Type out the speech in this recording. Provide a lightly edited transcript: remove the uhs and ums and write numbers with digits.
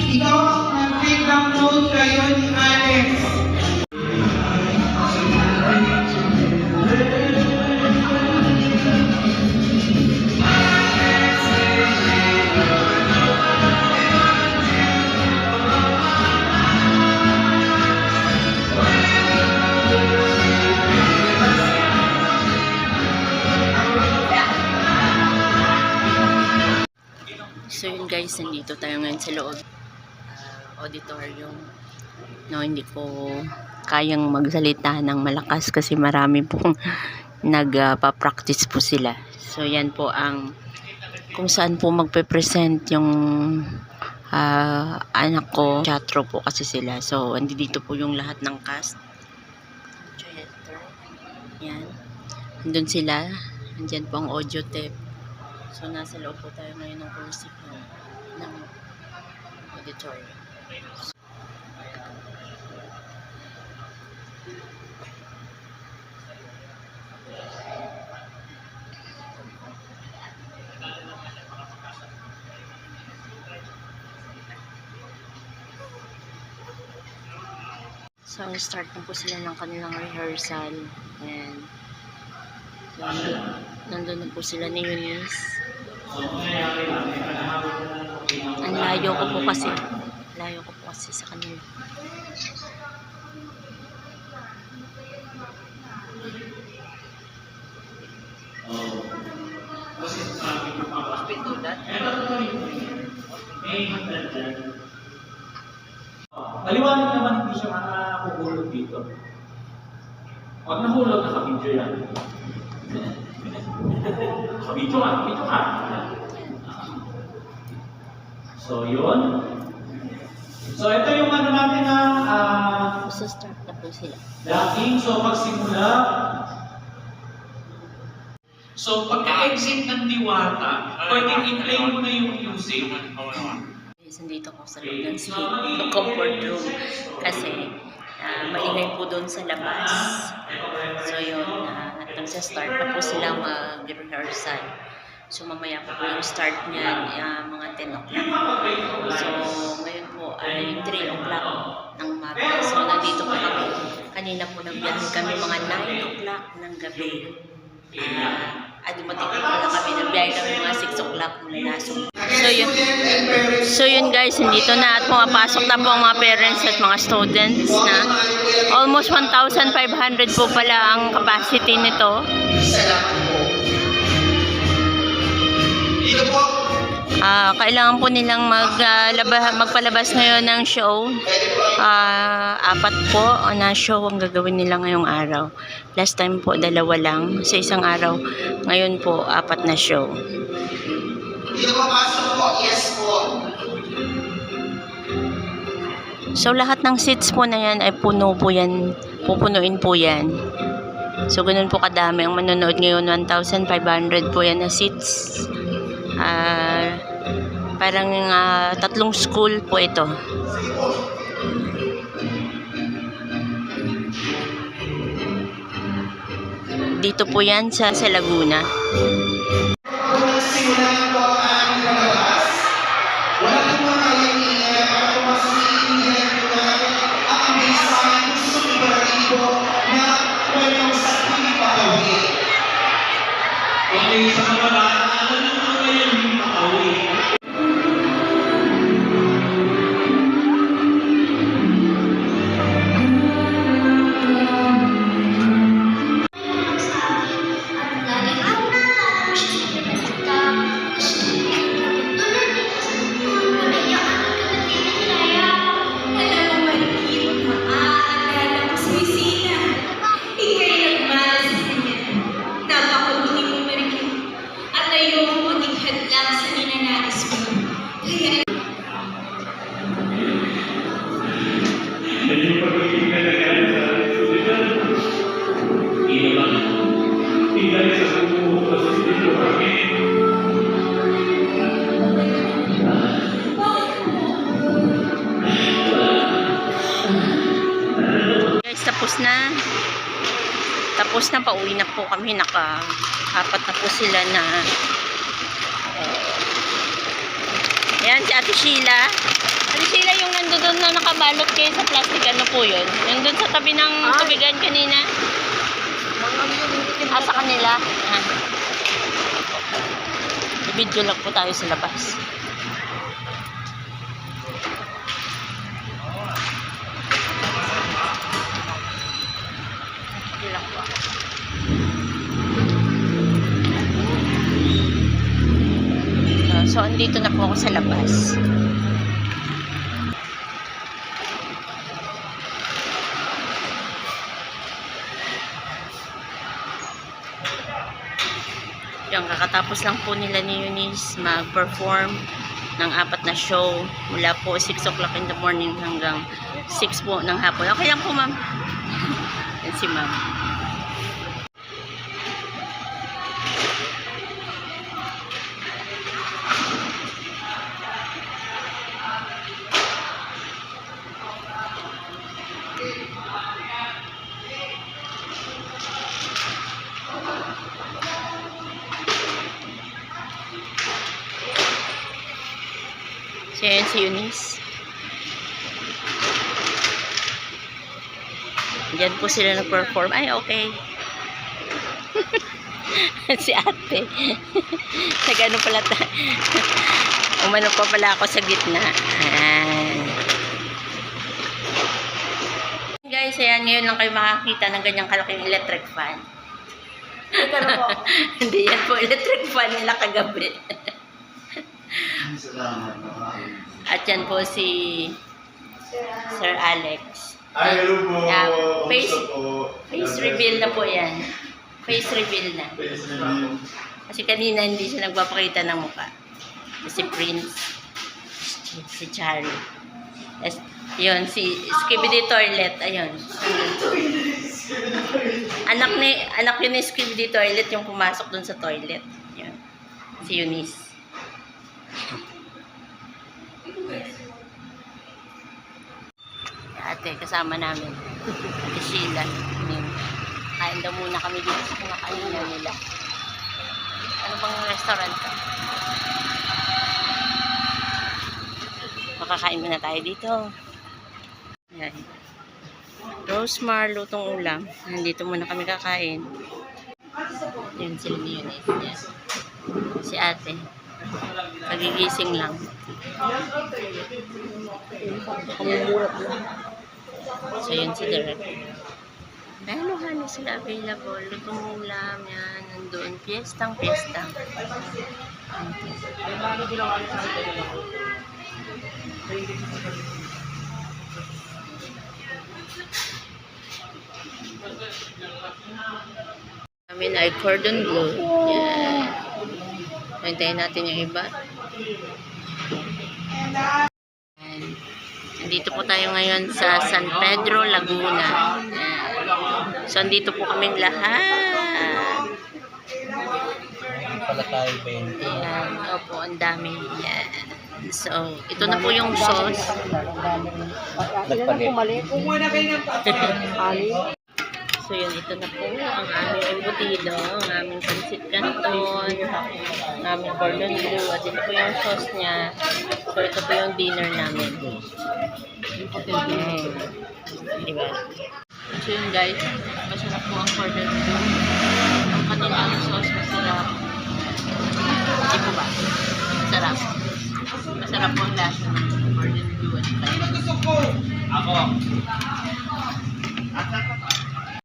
Ikaw ang nag-download kayo ni Alex. So yun guys, nandito tayo ngayon sa loob auditorium. No, hindi ko kayang magsalita ng malakas kasi marami pong nagpa-practice po sila. So yan po ang kung saan po magpe-present yung anak ko. Teatro po kasi sila. So andito po yung lahat ng cast. Yan. Andun sila. Andyan po ang audio tape. So, nasa loob po tayo ngayon ng kursi ng auditorium. So, start na po sila ng kanilang rehearsal. And, so, nandun na po sila ni Eunice. Ang layo ko po kasi. Layo ko po kasi sa kanila. Maliwanag naman hindi siya makakahulog dito. Pag nahulog, nakabidyo yan. Kabidyo ka. So, yun. So, ito yung ano natin na Start na po sila. locking. So, pagsimula. So, pagka-exit ng Diwata, pwedeng i-play mo na yung music. Yes, nandito ko sa loob ng comfort room kasi maingay po doon sa labas. So, yun. Nagsa-start na po sila mag-rehearsal. So, mamaya po yung start niyan, mga 10 o'clock. So, ngayon po ay 3 o'clock ng umaga. So, nandito po kami. Kanina po nagbiyahe kami mga 9 o'clock ng gabi. Dumating po pala kami. Nagbiyahe kami mga 6 o'clock mula Nasong. So, yun guys, nandito na at pumapasok na po ang mga parents at mga students na. Almost 1,500 po pala ang capacity nito. Kailangan po nilang magpalabas ngayon ng show. 4 po na show ang gagawin nila ngayong araw. Last time po 2 lang sa isang araw. Ngayon po 4 na show. So lahat ng seats po na yan ay puno po yan. Pupunuin po yan. So ganun po kadami ang manonood ngayon. 1,500 po yan na seats. Parang 3 school po ito. Dito po yan sa Laguna. Tapos na, pauwi na po kami. Naka-4 na po sila na Ayan, si Ate Sheila. Ate Sheila, yung nandoon na nakabalot kayo sa plastic, ano po yun? Yung doon sa tabi ng tubigan kanina? Sa kanila? Ah. I-video lang po tayo sa labas. Video lang po. So, andito na po ako sa labas. Yung kakatapos lang po nila ni Eunice mag-perform ng 4 na show mula po 6 o'clock in the morning hanggang 6 po ng hapon. Okay lang po, ma'am. Yan si ma'am. So, yan si Eunice. Diyan po sila nag-perform. Ay, okay. Si ate. Nag-ano pala umano pa pala ako sa gitna. Ayan. Guys, ayan, ngayon lang kayo makakita ng ganyang kalaking electric fan. Hindi yan po electric fan nila kagabi. At yan po si Sir Alex. Ay, hello po. Yeah, Kamusta po? face reveal na po yan. Face reveal na. Face reveal. Kasi kanina hindi siya nagpapakita ng mukha. Si Prince. Si Charlie. Yun, si Skibidi Toilet. Ayun. Anak yun ni Skibidi Toilet yung pumasok dun sa toilet. Yun. Si Eunice. Ate, kasama namin. Ate Sheila. Kain daw muna kami dito sa kinakainan nila. Ano bang restaurant to? Makakain muna tayo dito. Ayan. Rosemar, lutong ulam. Nandito muna kami kakain. Yan sila ni Eunice. Yan. Si ate. Nagigising lang. So yun si Derek. Halo-halo sila available. Lutong ulam yan. Nandun. Piyestang. Namin ay cordon bleu. Yan. Hintayin natin yung iba. Yan. Nandito po tayo ngayon sa San Pedro, Laguna. Yan. So, andito po kaming lahat. Pala tayo, Ben. Yan. Opo, ang dami. Yan. So, ito na po yung sauce. Nagpalit. Kumuha kayo ng So, yun. Ito na po ang aming embutido, ang aming pancit canton, ang aming cordon bleu, at ito po yung sauce niya. So, ito po yung dinner namin. Diba? So, yun guys. Masarap po ang cordon bleu. Ang kanilang sauce masarap. Hindi po ba? Masarap. Masarap po ang lasa ng cordon bleu at Ako.